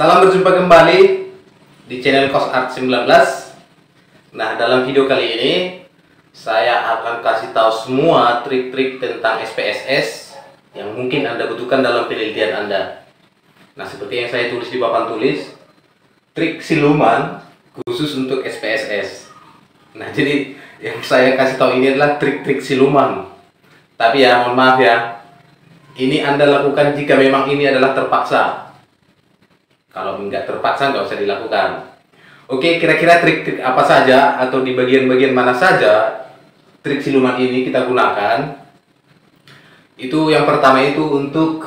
Salam berjumpa kembali di channel CosArt 19. Nah, dalam video kali ini saya akan kasih tahu semua trik-trik tentang SPSS yang mungkin Anda butuhkan dalam penelitian Anda. Nah, seperti yang saya tulis di papan tulis, trik siluman khusus untuk SPSS. Nah, jadi yang saya kasih tahu ini adalah trik-trik siluman. Tapi ya, mohon maaf ya, ini Anda lakukan jika memang ini adalah terpaksa. Kalau nggak terpaksa nggak usah dilakukan. Oke, kira-kira trik-trik apa saja atau di bagian-bagian mana saja trik siluman ini kita gunakan? Itu yang pertama itu untuk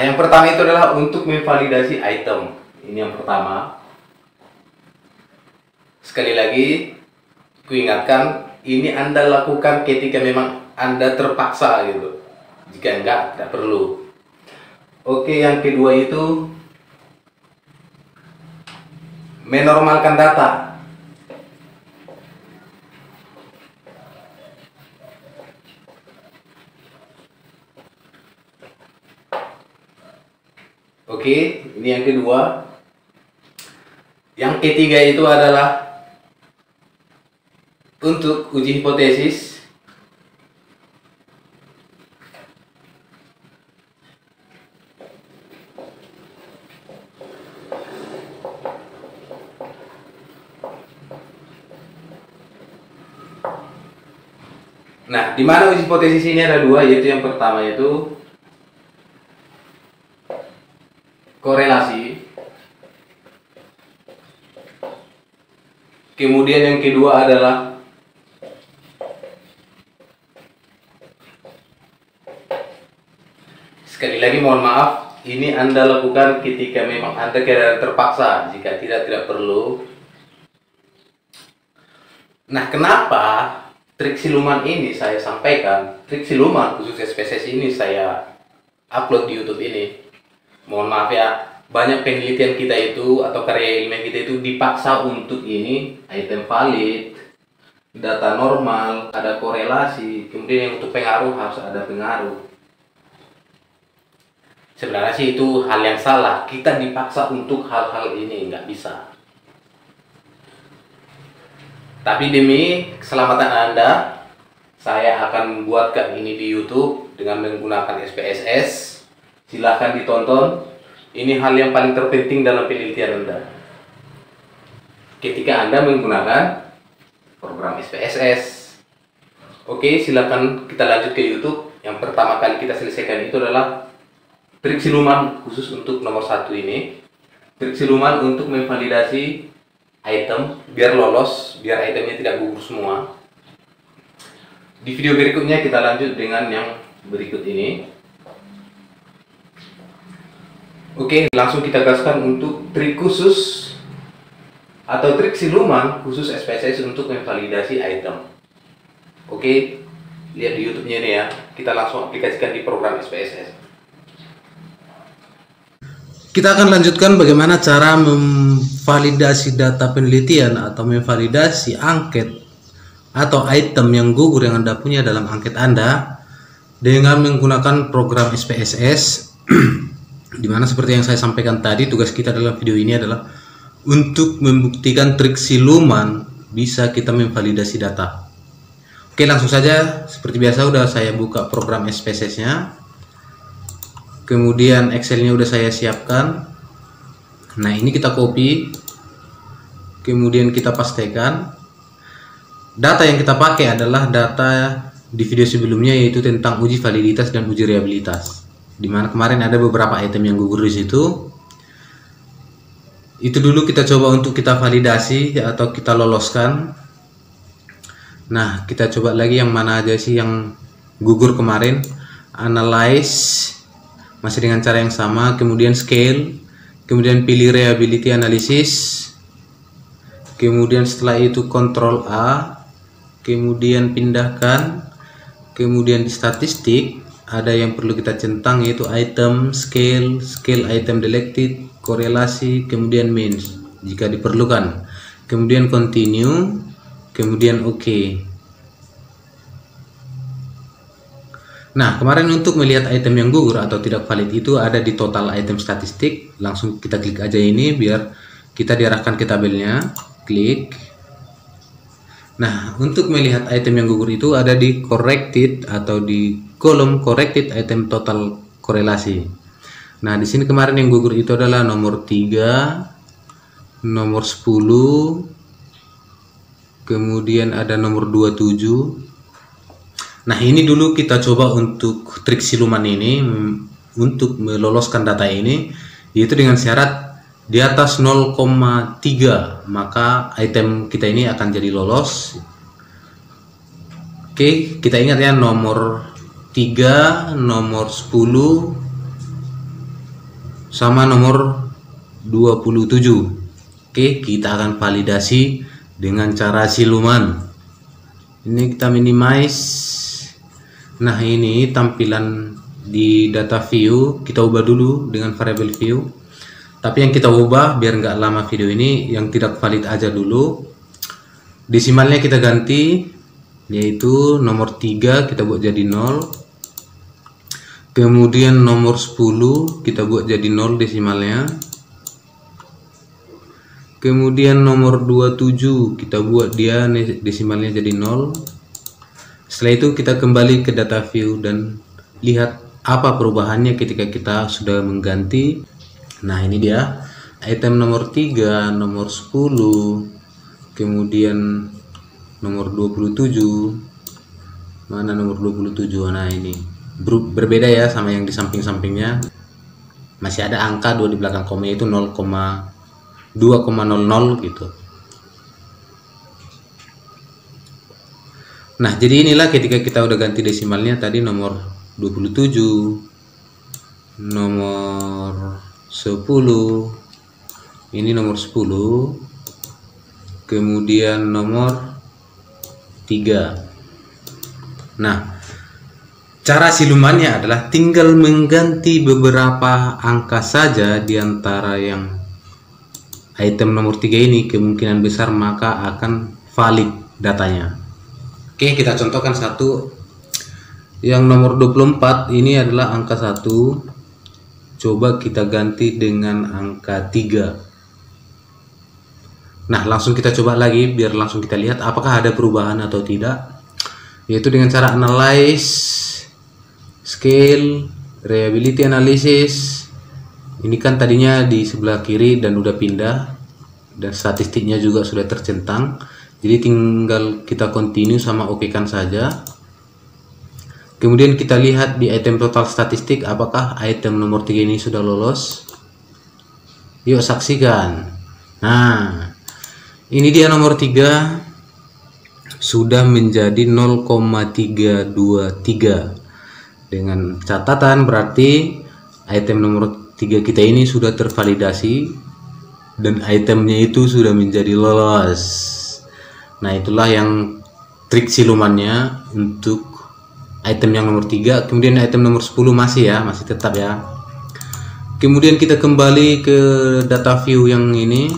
yang pertama itu adalah untuk memvalidasi item. Ini yang pertama. Sekali lagi, kuingatkan, ini Anda lakukan ketika memang Anda terpaksa gitu. Jika enggak, tidak perlu. Oke, yang kedua itu menormalkan data. Oke, ini yang kedua. Yang ketiga itu adalah untuk uji hipotesis. Nah, di mana uji hipotesis ini ada dua, yaitu yang pertama itu korelasi. Kemudian yang kedua adalah sekali lagi mohon maaf, ini Anda lakukan ketika memang Anda keadaan terpaksa, jika tidak perlu. Nah, kenapa trik siluman ini saya sampaikan, trik siluman khusus SPSS ini saya upload di YouTube ini? Mohon maaf ya, banyak penelitian kita itu atau karya ilmiah kita itu dipaksa untuk ini item valid, data normal, ada korelasi, kemudian yang untuk pengaruh harus ada pengaruh. Sebenarnya sih itu hal yang salah, kita dipaksa untuk hal-hal ini, nggak bisa. Tapi demi keselamatan Anda, saya akan membuatkan ini di YouTube dengan menggunakan SPSS. Silahkan ditonton. Ini hal yang paling terpenting dalam penelitian Anda. Ketika Anda menggunakan program SPSS. Oke, silahkan kita lanjut ke YouTube. Yang pertama kali kita selesaikan itu adalah trik siluman khusus untuk nomor 1 ini. Trik siluman untuk memvalidasi item biar lolos, biar itemnya tidak gugur semua. Di video berikutnya kita lanjut dengan yang berikut ini. Oke, langsung kita gaskan untuk trik khusus atau trik siluman khusus SPSS untuk memvalidasi item. Oke, lihat di YouTube-nya ini ya. Kita langsung aplikasikan di program SPSS. Kita akan lanjutkan bagaimana cara memvalidasi data penelitian atau memvalidasi angket atau item yang gugur yang Anda punya dalam angket Anda dengan menggunakan program SPSS. Dimana seperti yang saya sampaikan tadi, tugas kita dalam video ini adalah untuk membuktikan trik siluman bisa kita memvalidasi data. Oke, langsung saja. Seperti biasa udah saya buka program SPSS-nya. Kemudian Excel-nya udah saya siapkan. Nah, ini kita copy. Kemudian kita pastekan. Data yang kita pakai adalah data di video sebelumnya, yaitu tentang uji validitas dan uji reliabilitas. Dimana kemarin ada beberapa item yang gugur di situ. Itu dulu kita coba untuk kita validasi atau kita loloskan. Nah, kita coba lagi yang mana aja sih yang gugur kemarin. Analyze, masih dengan cara yang sama. Kemudian scale, kemudian pilih reliability analysis. Kemudian setelah itu Ctrl A, kemudian pindahkan. Kemudian di statistik ada yang perlu kita centang, yaitu item, scale item selected, korelasi, kemudian means jika diperlukan. kemudian continue, kemudian OK. Nah, kemarin untuk melihat item yang gugur atau tidak valid itu ada di total item statistik. Langsung kita klik aja ini biar kita diarahkan ke tabelnya. Klik. Nah, untuk melihat item yang gugur itu ada di corrected atau di kolom corrected item total korelasi. Nah, di sini kemarin yang gugur itu adalah nomor 3, nomor 10, kemudian ada nomor 27. Nah, ini dulu kita coba untuk trik siluman ini untuk meloloskan data ini, yaitu dengan syarat di atas 0,3 maka item kita ini akan jadi lolos. Oke, kita ingat ya, nomor 3, nomor 10 sama nomor 27. Oke, kita akan validasi dengan cara siluman. Ini kita minimize. Nah, ini tampilan di data view kita ubah dulu dengan variable view. Tapi yang kita ubah biar nggak lama video ini, yang tidak valid aja dulu. Desimalnya kita ganti, yaitu nomor 3 kita buat jadi 0. Kemudian nomor 10 kita buat jadi 0 desimalnya. Kemudian nomor 27 kita buat dia desimalnya jadi 0. Setelah itu kita kembali ke data view dan lihat apa perubahannya ketika kita sudah mengganti. Nah, ini dia item nomor 3, nomor 10, kemudian nomor 27. Mana nomor 27? Nah, ini berbeda ya sama yang di samping-sampingnya. Masih ada angka 2 di belakang koma, itu 0,2,00 gitu. Nah, jadi inilah ketika kita udah ganti desimalnya tadi nomor 27, nomor 10, ini nomor 10, kemudian nomor 3. Nah, cara silumannya adalah tinggal mengganti beberapa angka saja di antara yang item nomor 3 ini, kemungkinan besar maka akan valid datanya. Oke, kita contohkan satu. Yang nomor 24 ini adalah angka 1. Coba kita ganti dengan angka 3. Nah, langsung kita coba lagi biar langsung kita lihat apakah ada perubahan atau tidak. Yaitu dengan cara analyze, scale, reliability analysis. Ini kan tadinya di sebelah kiri dan udah pindah, dan statistiknya juga sudah tercentang. Jadi tinggal kita continue sama OK kan saja. Kemudian kita lihat di item total statistik apakah item nomor 3 ini sudah lolos. Yuk saksikan. Nah, ini dia nomor 3 sudah menjadi 0,323. Dengan catatan berarti item nomor 3 kita ini sudah tervalidasi dan itemnya itu sudah menjadi lolos. Nah, itulah yang trik silumannya untuk item yang nomor 3. Kemudian item nomor 10 masih tetap ya. Kemudian kita kembali ke data view yang ini.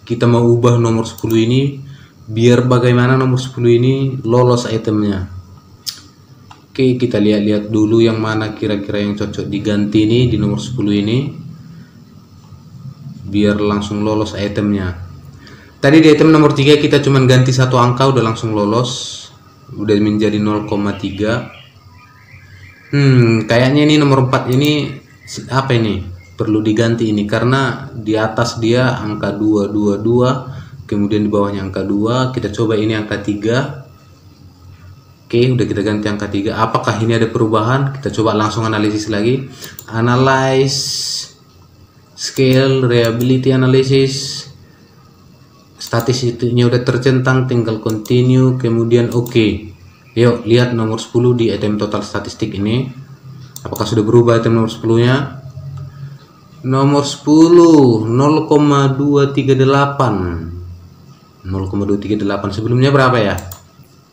Kita mau ubah nomor 10 ini biar bagaimana nomor 10 ini lolos itemnya. Oke, kita lihat-lihat dulu yang mana kira-kira yang cocok diganti ini di nomor 10 ini biar langsung lolos itemnya. Tadi di item nomor 3 kita cuman ganti satu angka udah langsung lolos, udah menjadi 0,3. Kayaknya ini nomor 4 ini apa ini? Perlu diganti ini karena di atas dia angka 222, kemudian di bawahnya angka 2. Kita coba ini angka 3. Oke, udah kita ganti angka 3. Apakah ini ada perubahan? Kita coba langsung analisis lagi. Analyze, scale, reliability analysis. Statistiknya udah tercentang, tinggal continue, kemudian OK. Yuk lihat nomor 10 di item total statistik ini. Apakah sudah berubah item nomor 10-nya? Nomor 10 0,238. 0,238. Sebelumnya berapa ya?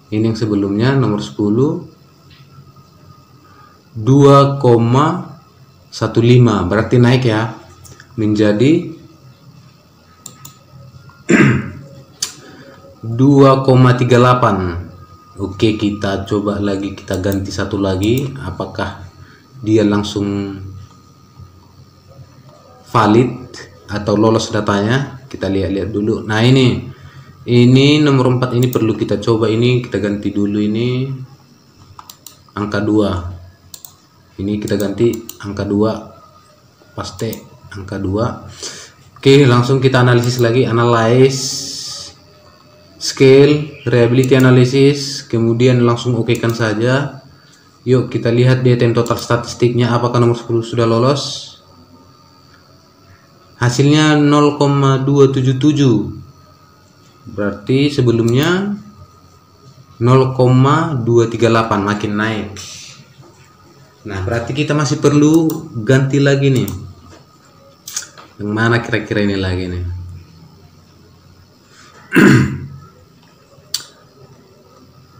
Ini yang sebelumnya nomor 10 2,15. Berarti naik ya menjadi 2,38. Oke, kita coba lagi, kita ganti satu lagi, apakah dia langsung valid atau lolos datanya. Kita lihat-lihat dulu. Nah, ini nomor 4 ini perlu kita coba, ini kita ganti dulu, ini angka 2. Ini kita ganti angka 2, paste angka 2. Oke, langsung kita analisis lagi, analyze scale reliability analysis, kemudian langsung oke kan saja. Yuk kita lihat di item total statistiknya, apakah nomor 10 sudah lolos. Hasilnya 0,277, berarti sebelumnya 0,238, makin naik. Nah, berarti kita masih perlu ganti lagi nih. Yang mana kira-kira ini lagi nih?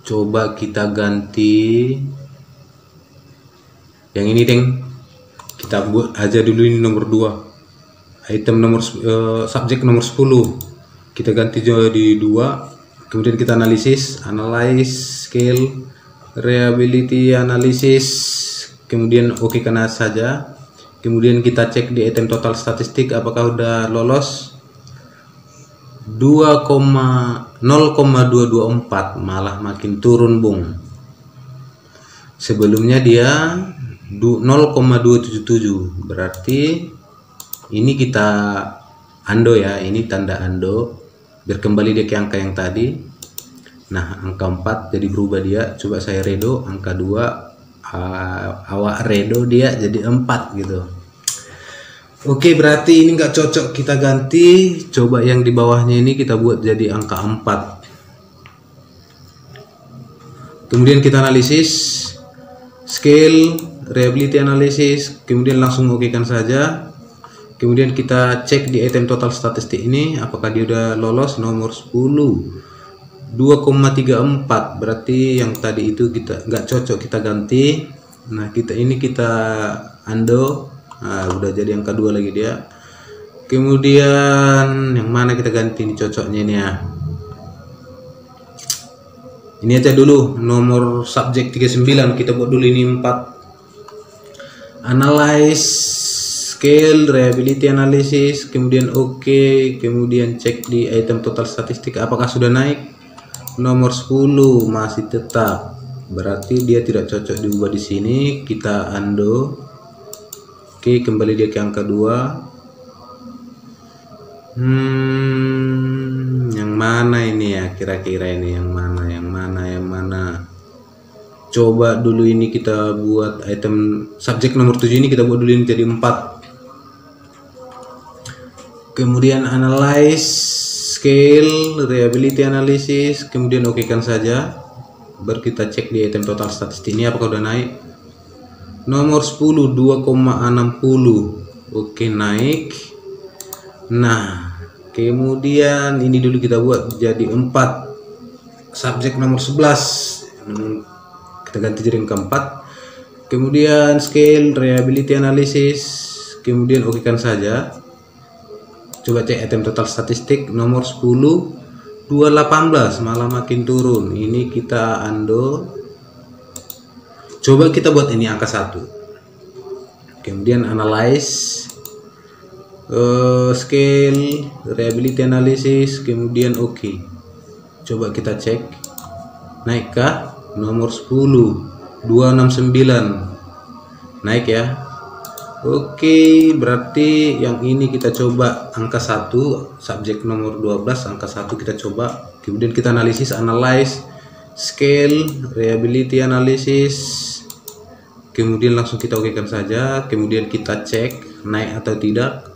Coba kita ganti yang ini, Deng. Kita buat aja dulu ini nomor 2. Item nomor subjek nomor 10. Kita ganti jadi 2. Kemudian kita analisis, analyze scale reliability analysis. Kemudian oke karena saja. Kemudian kita cek di item total statistik apakah udah lolos. 0,224, malah makin turun, Bung. Sebelumnya dia 0,277, berarti ini kita undo ya, ini tanda undo biar kembali dia ke angka yang tadi. Nah, angka 4 jadi berubah dia. Coba saya redo angka 2, awak redo dia jadi 4 gitu. Oke, berarti ini nggak cocok, kita ganti. Coba yang di bawahnya ini kita buat jadi angka 4. Kemudian kita analisis scale reliability analysis, kemudian langsung oke kan saja. Kemudian kita cek di item total statistik ini apakah dia udah lolos. Nomor 10 2,34, berarti yang tadi itu kita nggak cocok, kita ganti. Nah, kita undo. Nah, udah jadi angka 2 lagi dia. Kemudian yang mana kita ganti ini cocoknya ini ya. Ini aja dulu, nomor subjek 39 kita buat dulu ini 4. Analyze scale reliability analysis, kemudian oke, kemudian cek di item total statistik apakah sudah naik. Nomor 10 masih tetap, berarti dia tidak cocok diubah di sini. Kita undo. Oke, kembali dia ke angka 2. Yang mana ini ya, kira-kira ini yang mana? Coba dulu ini kita buat item subjek nomor 7 ini kita buat dulu ini jadi 4. Kemudian analyze scale reliability analysis, kemudian oke kan saja. Baru kita cek di item total statistik ini apakah udah naik. Nomor 10 2,60, oke naik. Nah, kemudian ini dulu kita buat jadi 4. Subjek nomor 11 kita ganti jadi angka 4. Kemudian scale reliability analysis, kemudian oke kan saja. Coba cek item total statistik nomor 10 218, malah makin turun. Ini kita undo. Coba kita buat ini angka 1. Kemudian analyze scale reliability analysis, kemudian oke. Coba kita cek naikkah. Nomor 10 269 naik ya. Oke, berarti yang ini kita coba angka 1, subjek nomor 12 angka 1 kita coba. Kemudian kita analisis, analyze scale reliability analysis, kemudian langsung kita okekan saja. Kemudian kita cek naik atau tidak.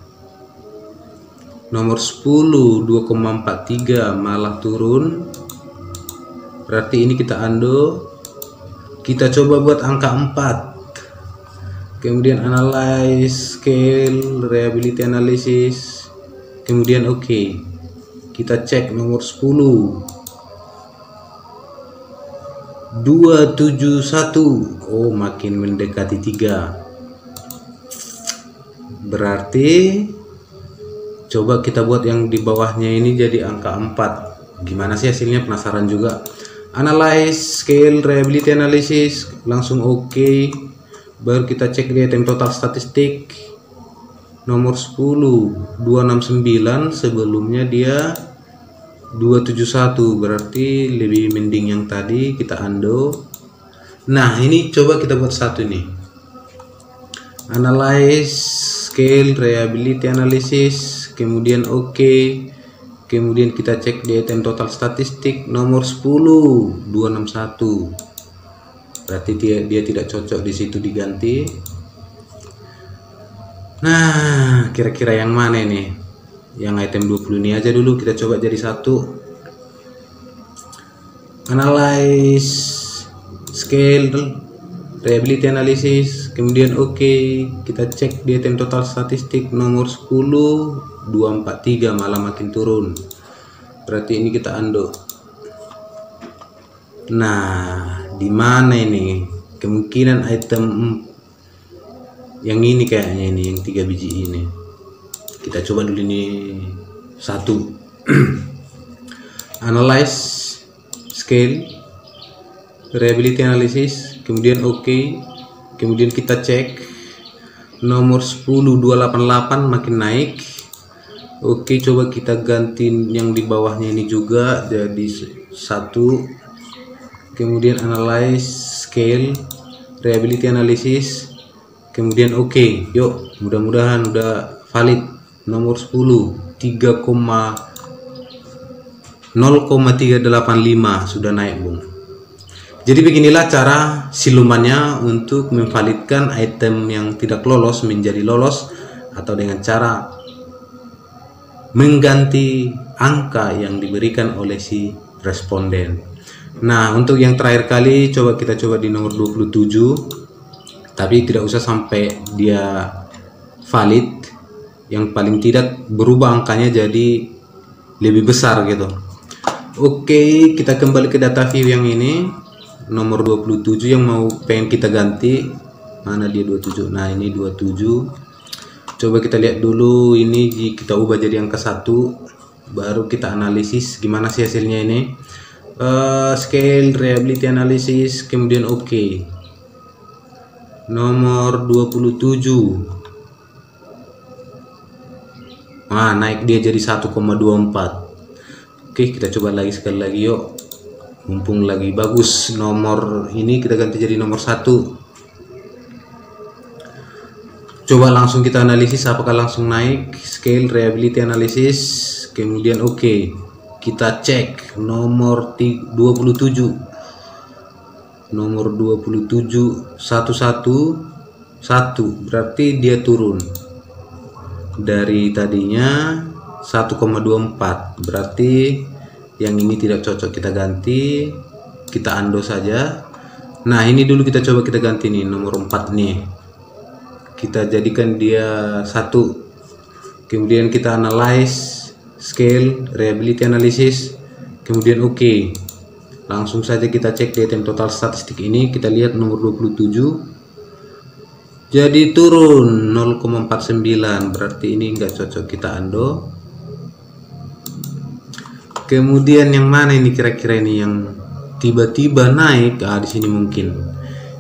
Nomor 10 2,43 malah turun, berarti ini kita undo. Kita coba buat angka 4. Kemudian analyze scale reliability analysis, kemudian oke. Kita cek nomor 10 271, oh makin mendekati 3. Berarti coba kita buat yang di bawahnya ini jadi angka 4. Gimana sih hasilnya, penasaran juga. Analyze, scale, reliability analysis, langsung oke. Baru kita cek di item total statistik nomor 10 269, sebelumnya dia 271, berarti lebih mending yang tadi. Kita undo. Nah, ini coba kita buat satu nih. Analyze, scale, reliability analysis, kemudian oke. Kemudian kita cek di item total statistik nomor 10 261. Berarti dia tidak cocok, di situ diganti. Nah, kira-kira yang mana ini? Yang item 20 ini aja dulu, kita coba jadi satu. Analyze, scale, reliability analysis, kemudian oke. Kita cek di item total statistik nomor 10 243, malah makin turun. Berarti ini kita undo. Nah, di mana ini? Kemungkinan item yang ini kayaknya, ini yang 3 biji ini. Kita coba dulu ini satu. Analyze, scale, reliability analysis, kemudian oke. Kemudian kita cek nomor 10 288 makin naik. Oke, coba kita ganti yang di bawahnya ini juga jadi satu. Kemudian analyze, scale, reliability analysis, kemudian oke. Yuk, mudah-mudahan udah valid. Nomor 10 0,385 sudah naik, Bung. Jadi beginilah cara silumannya untuk memvalidkan item yang tidak lolos menjadi lolos, atau dengan cara mengganti angka yang diberikan oleh si responden. Nah, untuk yang terakhir kali kita coba di nomor 27, tapi tidak usah sampai dia valid, yang paling tidak berubah angkanya jadi lebih besar gitu. Oke, kita kembali ke data view yang ini, nomor 27 yang pengen kita ganti. Mana dia 27? Nah, ini 27. Coba kita lihat dulu, ini kita ubah jadi angka 1, baru kita analisis gimana sih hasilnya ini. Scale, reliability analysis, kemudian oke. Nomor 27. Nah, naik dia jadi 1,24. Oke, kita coba lagi sekali lagi yuk. Mumpung lagi bagus nomor ini, kita ganti jadi nomor 1. Coba langsung kita analisis apakah langsung naik. Scale, reliability analysis, kemudian oke. Kita cek nomor 27. Nomor 27 111, berarti dia turun dari tadinya 1,24. Berarti yang ini tidak cocok, kita ganti, kita undo saja. Nah, ini dulu kita coba kita ganti nih, nomor 4 nih. Kita jadikan dia 1. Kemudian kita analyze, scale, reliability analysis, kemudian oke. Langsung saja kita cek di item total statistik ini, kita lihat nomor 27 jadi turun 0,49, berarti ini enggak cocok, kita undo. Kemudian yang mana ini kira-kira ini yang tiba-tiba naik? Di sini mungkin.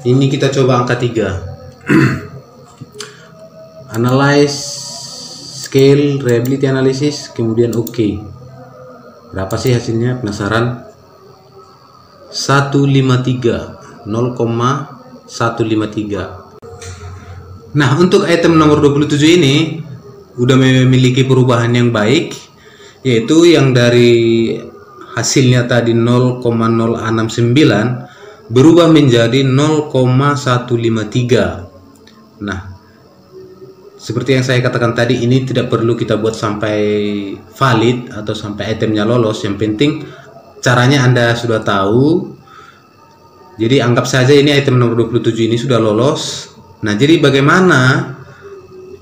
Ini kita coba angka 3. Analyze, scale, reliability analysis, kemudian oke. Berapa sih hasilnya? Penasaran? 153, 0,153. Nah, untuk item nomor 27 ini udah memiliki perubahan yang baik, yaitu yang dari hasilnya tadi 0,069 berubah menjadi 0,153. Nah, seperti yang saya katakan tadi, ini tidak perlu kita buat sampai valid atau sampai itemnya lolos. Yang penting caranya Anda sudah tahu. Jadi anggap saja ini item nomor 27 ini sudah lolos. Nah, jadi bagaimana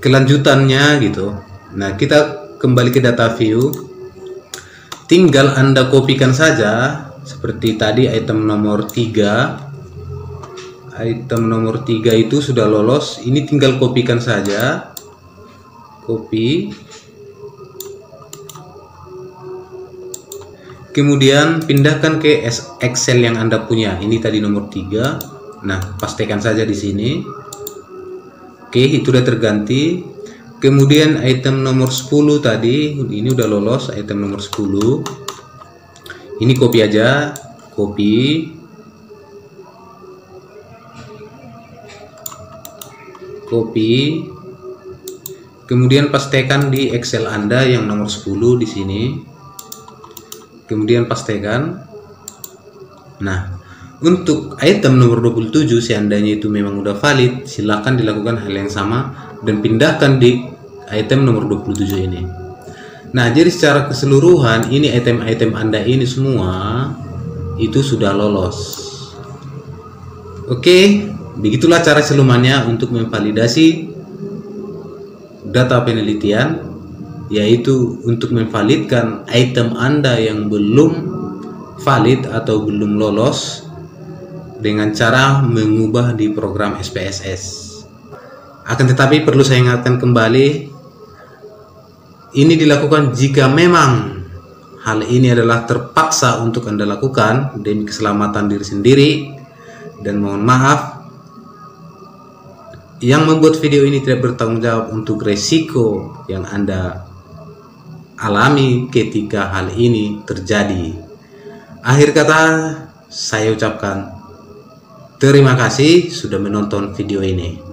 kelanjutannya gitu. Nah, kita kembali ke data view. Tinggal Anda kopikan saja seperti tadi item nomor 3. Item nomor 3 itu sudah lolos. Ini tinggal kopikan saja. Copy. Kemudian pindahkan ke Excel yang Anda punya. Ini tadi nomor 3. Nah, pastikan saja di sini. Oke, itu udah terganti. Kemudian item nomor 10 tadi, ini udah lolos item nomor 10. Ini copy aja, copy. Kemudian pastikan di Excel Anda yang nomor 10 di sini. Kemudian pastikan. Nah, untuk item nomor 27 seandainya itu memang udah valid, silakan dilakukan hal yang sama dan pindahkan di item nomor 27 ini. Nah, jadi secara keseluruhan ini item-item Anda ini semua itu sudah lolos. Oke, begitulah cara silumannya untuk memvalidasi data penelitian, yaitu untuk memvalidkan item Anda yang belum valid atau belum lolos dengan cara mengubah di program SPSS. Akan tetapi perlu saya ingatkan kembali, ini dilakukan jika memang hal ini adalah terpaksa untuk Anda lakukan demi keselamatan diri sendiri, dan mohon maaf, yang membuat video ini tidak bertanggung jawab untuk resiko yang Anda alami ketika hal ini terjadi. Akhir kata, saya ucapkan terima kasih sudah menonton video ini.